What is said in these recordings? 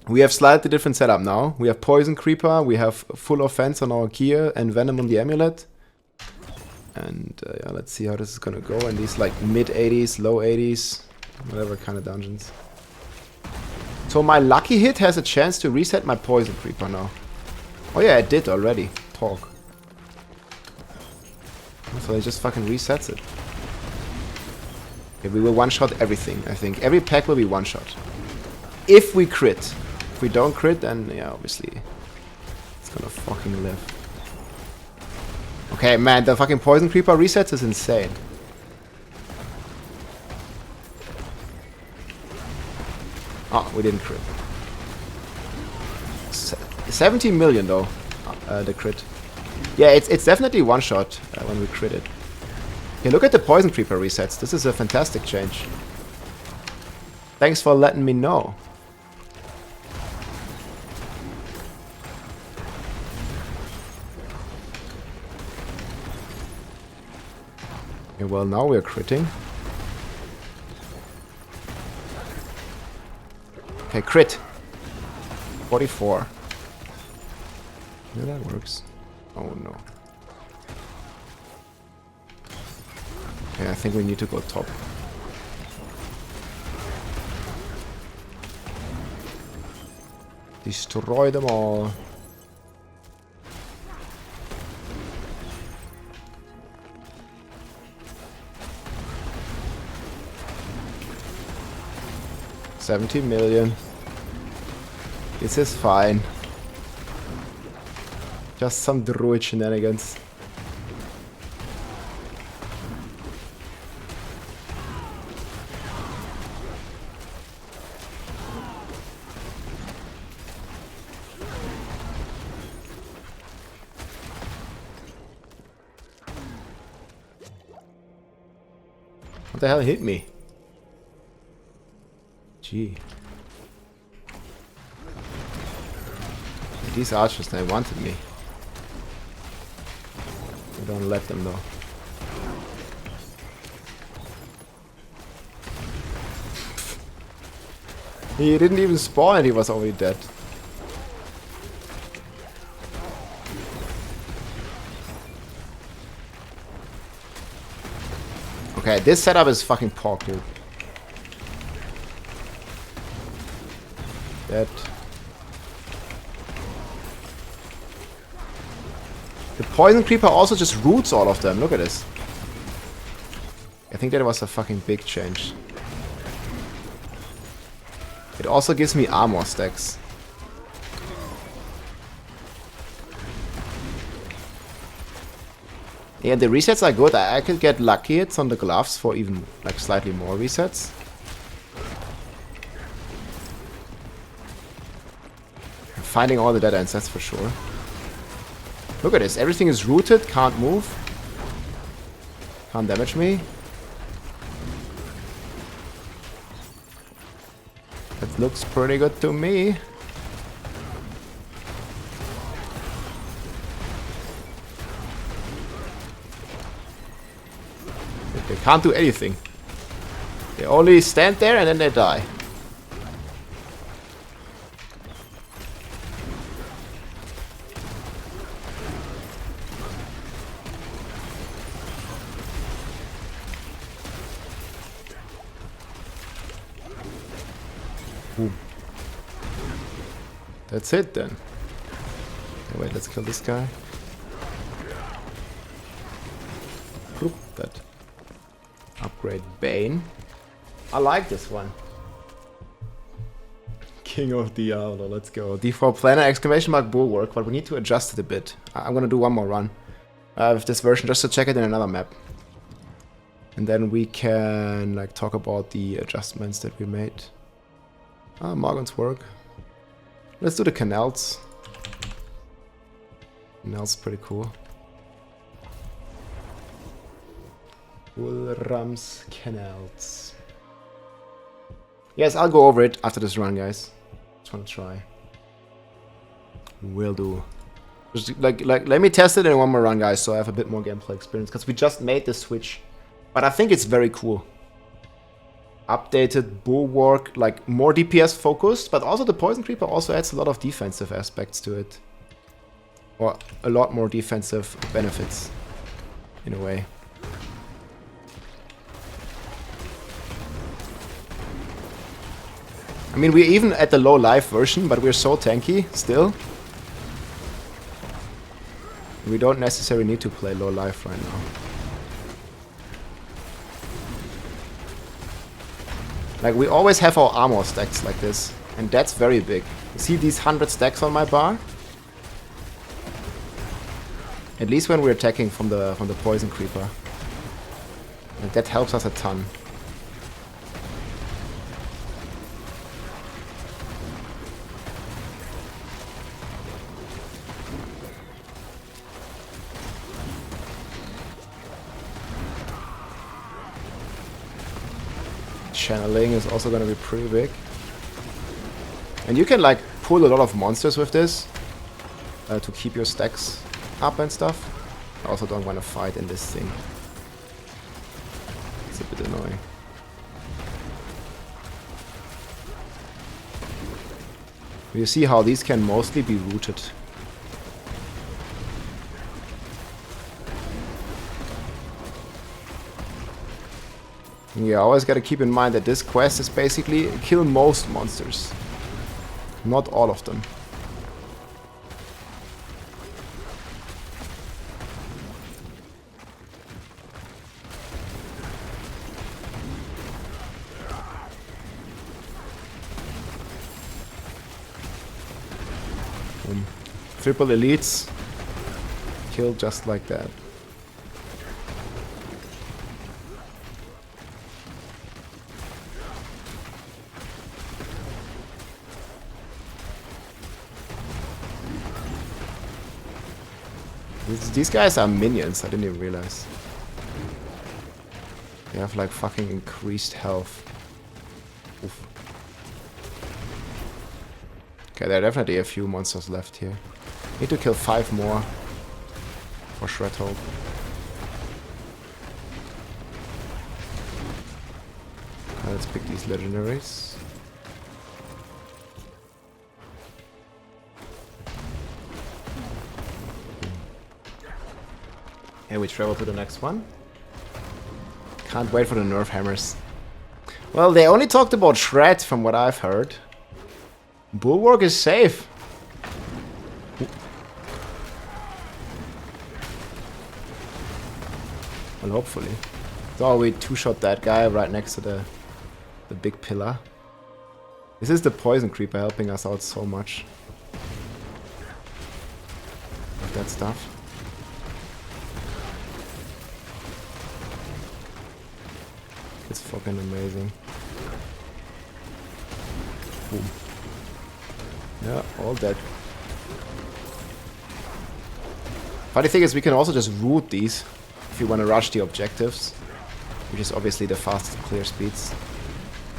We have slightly different setup now. We have Poison Creeper, we have full offense on our gear, and Venom on the amulet. And yeah, let's see how this is gonna go in these like mid 80s, low 80s, whatever kind of dungeons. So my lucky hit has a chance to reset my Poison Creeper now. Oh yeah, it did already. Talk. So it just fucking resets it. Okay, we will one-shot everything, I think. Every pack will be one-shot. If we crit. If we don't crit, then yeah, obviously it's gonna fucking live. Okay, man, the fucking Poison Creeper resets is insane. Oh, we didn't crit. 17 million though, the crit. Yeah, it's definitely one shot when we crit it. Okay, look at the Poison Creeper resets. This is a fantastic change. Thanks for letting me know. Okay, well now we're critting. Okay, crit. 44. Yeah, that works. Oh no. Okay, I think we need to go top. Destroy them all. $17 million. This is fine. Just some druid shenanigans. What the hell hit me? Gee. These archers, they wanted me. I don't let them though. He didn't even spawn and he was already dead. Okay, this setup is fucking pork, dude. Dead. The Poison Creeper also just roots all of them. Look at this. I think that was a fucking big change. It also gives me armor stacks. Yeah, the resets are good. I could get lucky hits on the gloves for even like slightly more resets. I'm finding all the dead ends, that's for sure. Look at this, everything is rooted, can't move. Can't damage me. That looks pretty good to me. They can't do anything. They only stand there and then they die. Boom. That's it then. Okay, wait, let's kill this guy. Group that. Upgrade Bane. I like this one. King of Diablo, let's go. Default planner, exclamation mark Bulwark, but we need to adjust it a bit. I'm gonna do one more run with this version just to check it in another map. And then we can like talk about the adjustments that we made. Morgan's work. Let's do the canals. Canals pretty cool. Ulram's canals. Yes, I'll go over it after this run, guys. Just wanna try. Will do. Just like let me test it in one more run, guys, so I have a bit more gameplay experience, because we just made the switch. But I think it's very cool. updated Bulwark, like more DPS focused, but also the Poison Creeper also adds a lot of defensive aspects to it. Or a lot more defensive benefits, in a way. I mean, we're even at the low life version, but we're so tanky still. We don't necessarily need to play low life right now. Like, we always have our armor stacks like this, and that's very big. You see these 100 stacks on my bar? At least when we're attacking from the Poison Creeper. And that helps us a ton. Channeling is also going to be pretty big. And you can like pull a lot of monsters with this to keep your stacks up and stuff. I also don't want to fight in this thing. It's a bit annoying. You see how these can mostly be rooted. Yeah, always gotta keep in mind that this quest is basically kill most monsters. Not all of them. Boom. Triple elites. Killed just like that. These guys are minions, I didn't even realize. They have like fucking increased health. Oof. Okay, there are definitely a few monsters left here. Need to kill 5 more for Shred Hope. Okay, let's pick these legendaries. And we travel to the next one. Can't wait for the nerf hammers. Well, they only talked about Shred from what I've heard. Bulwark is safe. Well, hopefully. So we two-shot that guy right next to the big pillar. This is the Poison Creeper helping us out so much. With that stuff. It's fucking amazing. Boom. Yeah, all dead. Funny thing is we can also just root these if you want to rush the objectives, which is obviously the fastest clear speeds.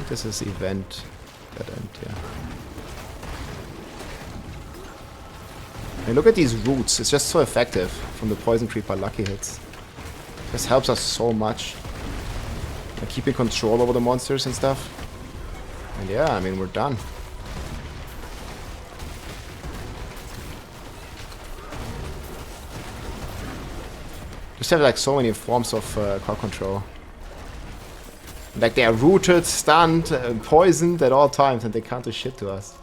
This is event dead end, yeah. And look at these roots, it's just so effective from the Poison Creeper lucky hits. This helps us so much. Like keeping control over the monsters and stuff. And yeah, I mean, we're done. Just have like so many forms of crowd control. Like they are rooted, stunned, poisoned at all times and they can't do shit to us.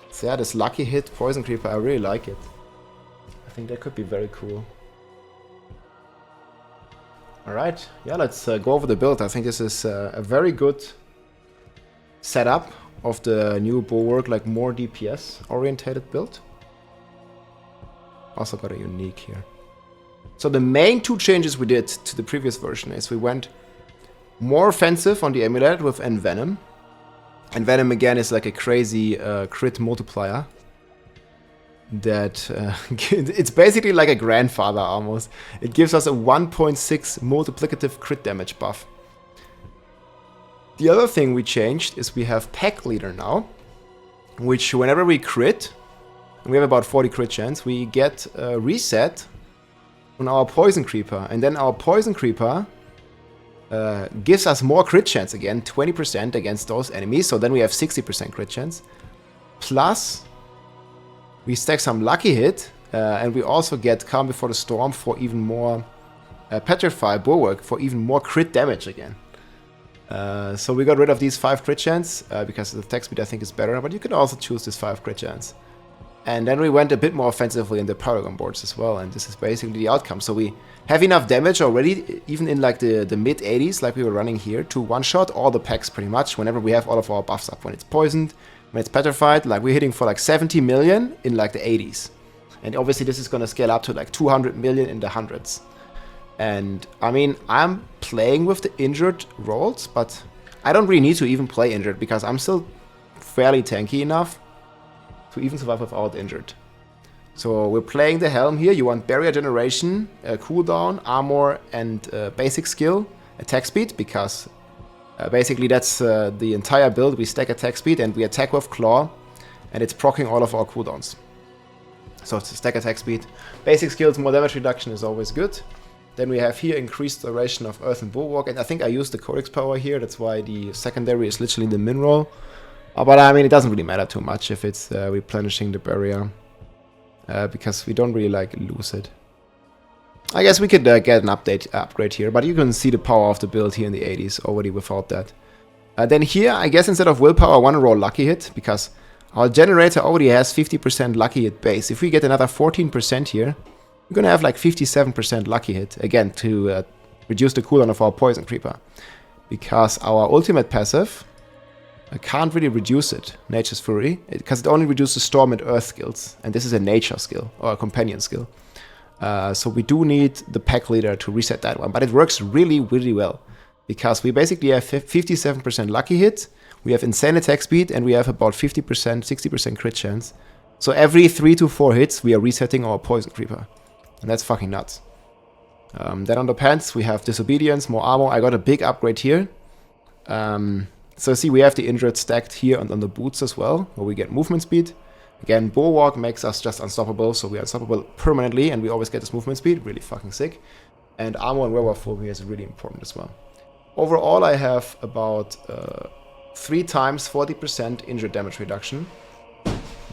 So yeah, this lucky hit Poison Creeper, I really like it. I think that could be very cool. Alright, yeah, let's go over the build. I think this is a very good setup of the new Bulwark, like more DPS orientated build. Also got a unique here. So the main 2 changes we did to the previous version is we went more offensive on the amulet with Envenom. Envenom again is like a crazy crit multiplier. That it's basically like a grandfather almost. It gives us a 1.6 multiplicative crit damage buff. The other thing we changed is we have Pack Leader now, which whenever we crit, and we have about 40 crit chance, we get a reset on our Poison Creeper, and then our Poison Creeper gives us more crit chance again, 20% against those enemies. So then we have 60% crit chance. Plus, we stack some lucky hit, and we also get Calm Before the Storm for even more Petrify Bulwark for even more crit damage again. So we got rid of these 5 crit chance because the attack speed I think is better, but you can also choose this 5 crit chance. And then we went a bit more offensively in the Paragon boards as well, and this is basically the outcome. So we have enough damage already, even in like the mid 80s, like we were running here, to one-shot all the packs pretty much whenever we have all of our buffs up. When it's poisoned, when it's petrified, like we're hitting for like 70 million in like the 80s. And obviously this is going to scale up to like 200 million in the hundreds. And I mean, I'm playing with the injured rolls, but I don't really need to even play injured because I'm still fairly tanky enough to even survive without injured. So we're playing the Helm here. You want Barrier Generation, cooldown, armor, and basic skill, attack speed, because basically that's the entire build. We stack attack speed and we attack with Claw, and it's proccing all of our cooldowns. So it's a stack attack speed. Basic skills, more damage reduction is always good. Then we have here increased duration of Earth and Bulwark, and I think I used the Codex power here, that's why the secondary is literally the min roll. But I mean, it doesn't really matter too much if it's replenishing the barrier, because we don't really like lose it. I guess we could get an upgrade here, but you can see the power of the build here in the 80s already without that. Then here, I guess instead of willpower, I want to roll lucky hit, because our generator already has 50% lucky hit base. If we get another 14% here, we're gonna have like 57% lucky hit, again, to reduce the cooldown of our Poison Creeper. Because our ultimate passive, I can't really reduce it, Nature's Fury, because it only reduces Storm and Earth skills, and this is a Nature skill, or a Companion skill. So we do need the pack leader to reset that one, but it works really, really well. Because we basically have 57% lucky hit, we have insane attack speed, and we have about 50%, 60% crit chance. So every 3 to 4 hits, we are resetting our Poison Creeper. And that's fucking nuts. Then on the pants, we have Disobedience, more armor. I got a big upgrade here. So see, we have the Injured stacked here and on the boots as well, where we get movement speed. Again, Bulwark makes us just unstoppable, so we are unstoppable permanently, and we always get this movement speed. Really fucking sick. And armor and werewolf form here is really important as well. Overall, I have about 3 times 40% injured damage reduction,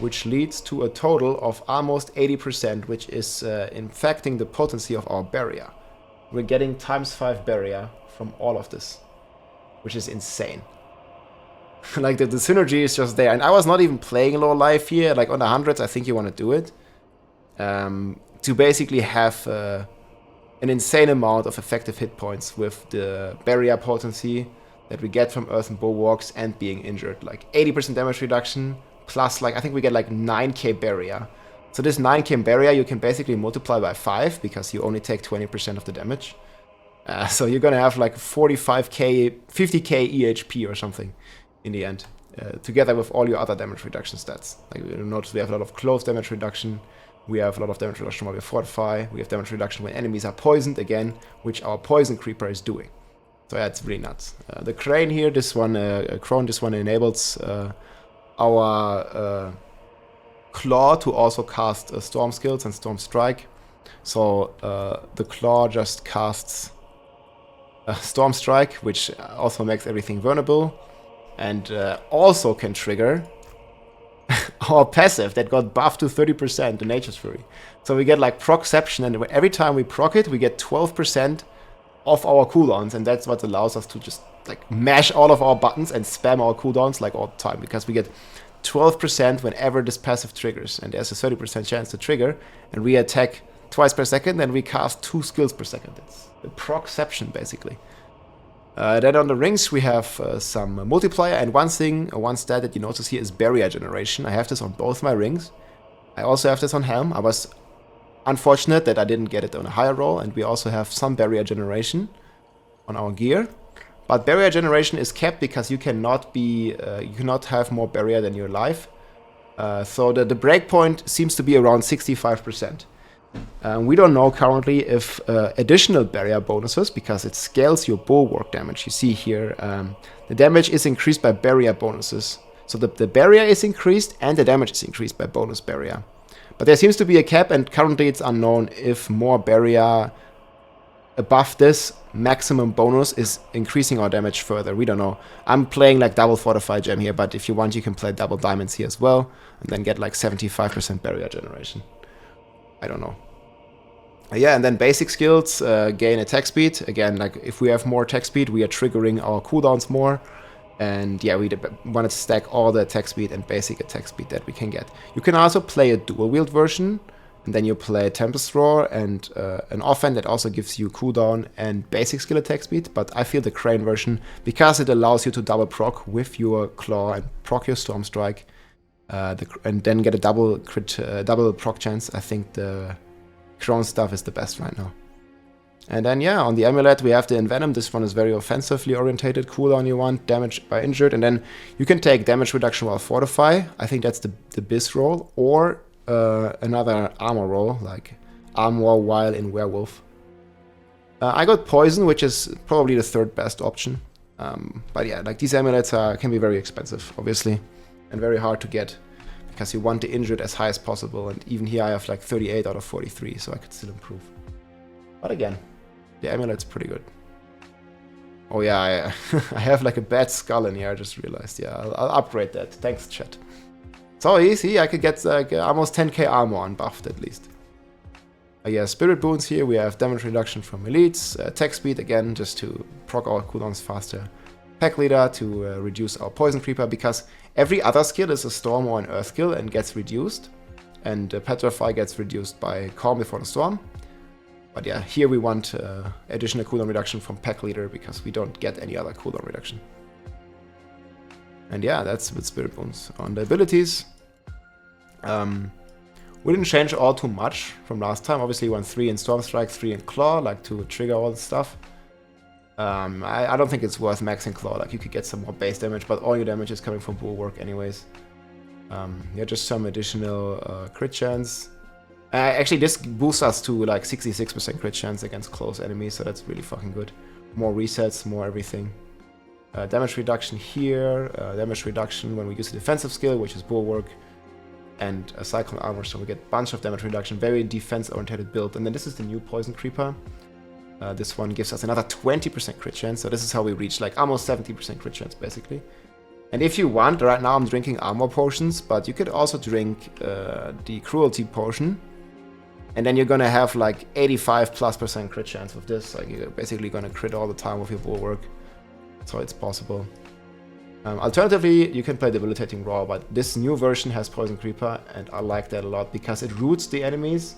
which leads to a total of almost 80%, which is infecting the potency of our barrier. We're getting ×5 barrier from all of this, which is insane. Like the synergy is just there. And I was not even playing low life here, like on the hundreds, I think you want to do it. To basically have an insane amount of effective hit points with the barrier potency that we get from Earth and Bulwarks and being injured. Like 80% damage reduction, plus, like, I think we get like 9k barrier. So this 9k barrier you can basically multiply by 5 because you only take 20% of the damage. So you're gonna have like 45k, 50k EHP or something in the end, together with all your other damage reduction stats. Like you notice we have a lot of close damage reduction. We have a lot of damage reduction while we fortify. We have damage reduction when enemies are poisoned again, which our Poison Creeper is doing. So yeah, it's really nuts. The Crane here, this one, Crone, this one enables our Claw to also cast Storm skills and Storm Strike. So the Claw just casts Storm Strike, which also makes everything vulnerable, and also can trigger our passive that got buffed to 30%, the Nature's Fury. So we get like Procception, and every time we proc it, we get 12% of our cooldowns, and that's what allows us to just like mash all of our buttons and spam our cooldowns like all the time, because we get 12% whenever this passive triggers, and there's a 30% chance to trigger, and we attack twice per second, and we cast 2 skills per second. It's a Procception basically. Then on the rings we have some multiplier, and one stat that you notice here is barrier generation. I have this on both my rings. I also have this on Helm. I was unfortunate that I didn't get it on a higher roll, and we also have some barrier generation on our gear. But barrier generation is kept because you cannot have more barrier than your life. So the breakpoint seems to be around 65%. We don't know currently if additional barrier bonuses, because it scales your bulwark damage. You see here, the damage is increased by barrier bonuses. So the barrier is increased and the damage is increased by bonus barrier. But there seems to be a cap, and currently it's unknown if more barrier above this maximum bonus is increasing our damage further. We don't know. I'm playing like double fortify gem here, but if you want, you can play double diamonds here as well, and then get like 75% barrier generation. I don't know. Yeah, and then basic skills, gain attack speed. Again, like if we have more attack speed, we are triggering our cooldowns more. And yeah, we want to stack all the attack speed and basic attack speed that we can get. You can also play a dual wield version, and then you play Tempest Roar and an offhand that also gives you cooldown and basic skill attack speed. But I feel the Crane version, because it allows you to double proc with your Claw and proc your Storm Strike, and then get a double crit, double proc chance. I think the Crone stuff is the best right now. And then yeah, on the amulet we have the Envenom. This one is very offensively orientated. Cooldown you want, damage by injured, and then you can take damage reduction while fortify. I think that's the Biz roll, or another armor roll, like armor while in werewolf. I got poison, which is probably the third best option. But yeah, like these amulets can be very expensive, obviously, and very hard to get, because you want the injured as high as possible. And even here I have like 38 out of 43, so I could still improve. But again, the amulet's pretty good. Oh yeah, I have like a bad skull in here, I just realized. Yeah, I'll upgrade that. Thanks, chat. So easy, I could get like almost 10k armor unbuffed at least. Yeah, Spirit Boons here, we have damage reduction from elites, attack speed again, just to proc our cooldowns faster. Pack Leader to reduce our Poison Creeper, because every other skill is a Storm or an Earth skill and gets reduced. And Petrify gets reduced by Calm Before the Storm. But yeah, here we want additional cooldown reduction from Pack Leader, because we don't get any other cooldown reduction. And yeah, that's with Spirit Boons. On the abilities, we didn't change all too much from last time. Obviously, we went 3 in Storm Strike, 3 in Claw, like to trigger all the stuff. I don't think it's worth maxing Claw. Like you could get some more base damage, but all your damage is coming from Bulwark anyways. Yeah, just some additional crit chance. Actually, this boosts us to like 66% crit chance against close enemies, so that's really fucking good. More resets, more everything. Damage reduction here, damage reduction when we use a defensive skill, which is Bulwark, and a Cyclone Armor, so we get a bunch of damage reduction, very defense-oriented build. And then this is the new Poison Creeper. This one gives us another 20% crit chance, so this is how we reach like almost 70% crit chance, basically. And if you want, right now I'm drinking armor potions, but you could also drink the Cruelty Potion. And then you're gonna have like 85+% crit chance with this. Like you're basically gonna crit all the time with your Bulwark. So it's possible. Alternatively, you can play Debilitating Roar, but this new version has Poison Creeper, and I like that a lot because it roots the enemies,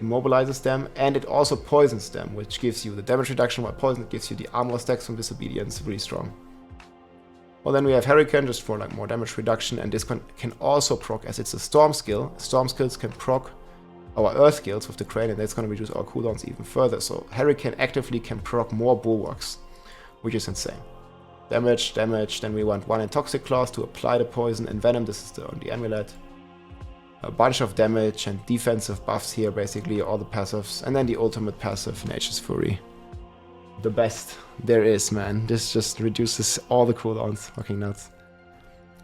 immobilizes them, and it also poisons them, which gives you the damage reduction while poison. It gives you the armor stacks from Disobedience, really strong. Well, then we have Hurricane just for like more damage reduction, and this can also proc, as it's a Storm skill. Storm skills can proc our Earth skills with the Crane, and that's going to reduce our cooldowns even further. So Hurricane actively can proc more Bulwarks, which is insane. Damage, then we want 1 in Toxic Claws to apply the poison, and Venom, this is on the amulet. A bunch of damage and defensive buffs here, basically, all the passives, and then the ultimate passive, Nature's Fury. The best there is, man. This just reduces all the cooldowns, fucking nuts.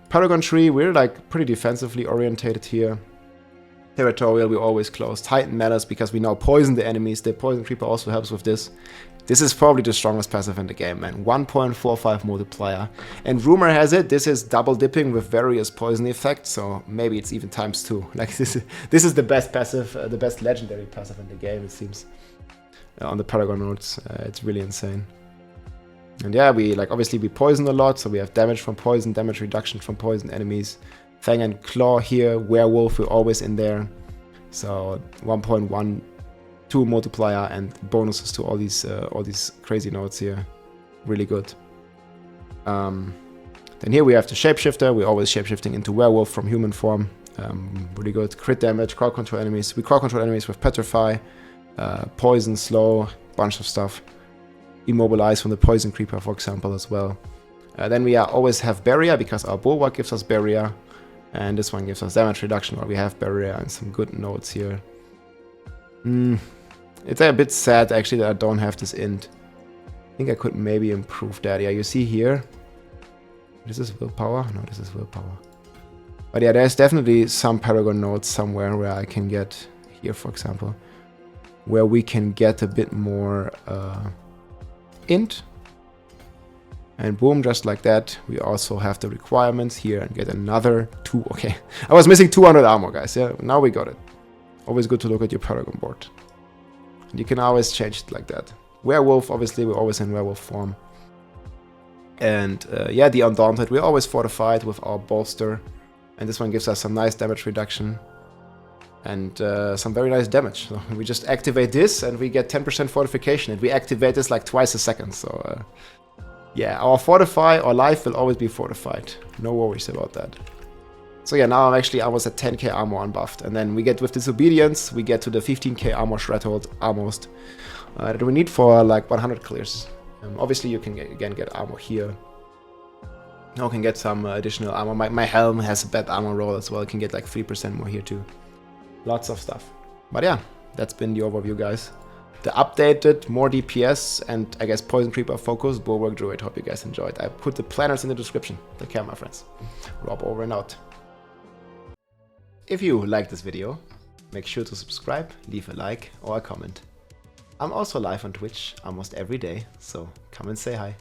Paragon Tree, we're like pretty defensively orientated here. Territorial, we always close. Titan matters because we now poison the enemies. The Poison Creeper also helps with this. This is probably the strongest passive in the game, man. 1.45 multiplier. And rumor has it, this is double dipping with various poison effects, so maybe it's even ×2. Like this is the best passive, the best legendary passive in the game, it seems. On the Paragon nodes, it's really insane. And yeah, we like obviously we poison a lot, so we have damage from poison, damage reduction from poison enemies. Fang and Claw here, Werewolf, we're always in there. So 1.12 multiplier and bonuses to all these crazy nodes here. Really good. Then here we have the Shapeshifter. We're always shapeshifting into Werewolf from human form. Really good. Crit damage, crowd control enemies. We crowd control enemies with Petrify, Poison, Slow, bunch of stuff. Immobilize from the Poison Creeper, for example, as well. Then we always have Barrier, because our Bulwark gives us Barrier. And this one gives us damage reduction while we have Barrier, and some good nodes here. It's a bit sad actually that I don't have this int. I think I could maybe improve that. Yeah, you see here. This is willpower? No, this is willpower. But yeah, there's definitely some Paragon nodes somewhere where I can get here, for example. where we can get a bit more int. And boom, just like that, we also have the requirements here and get another 2. Okay, I was missing 200 armor, guys. Yeah, now we got it. Always good to look at your Paragon board. And you can always change it like that. Werewolf, obviously, we're always in werewolf form. And yeah, the Undaunted, we're always fortified with our bolster. And this one gives us some nice damage reduction. And some very nice damage. So we just activate this and we get 10% fortification. And we activate this like twice a second. So yeah, our fortify, our life will always be fortified. No worries about that. So yeah, now I'm actually almost at 10k armor unbuffed. And then we get with Disobedience, we get to the 15k armor threshold almost. That we need for like 100 clears. Obviously you can again get armor here. Now can get some additional armor. My helm has a bad armor roll as well. I can get like 3% more here too. Lots of stuff. But yeah, that's been the overview, guys. The updated, more DPS, and I guess Poison Creeper focused Bulwark Druid. Hope you guys enjoyed. I put the planners in the description. Take care, my friends. Rob over and out. If you liked this video, make sure to subscribe, leave a like or a comment. I'm also live on Twitch almost every day, so come and say hi.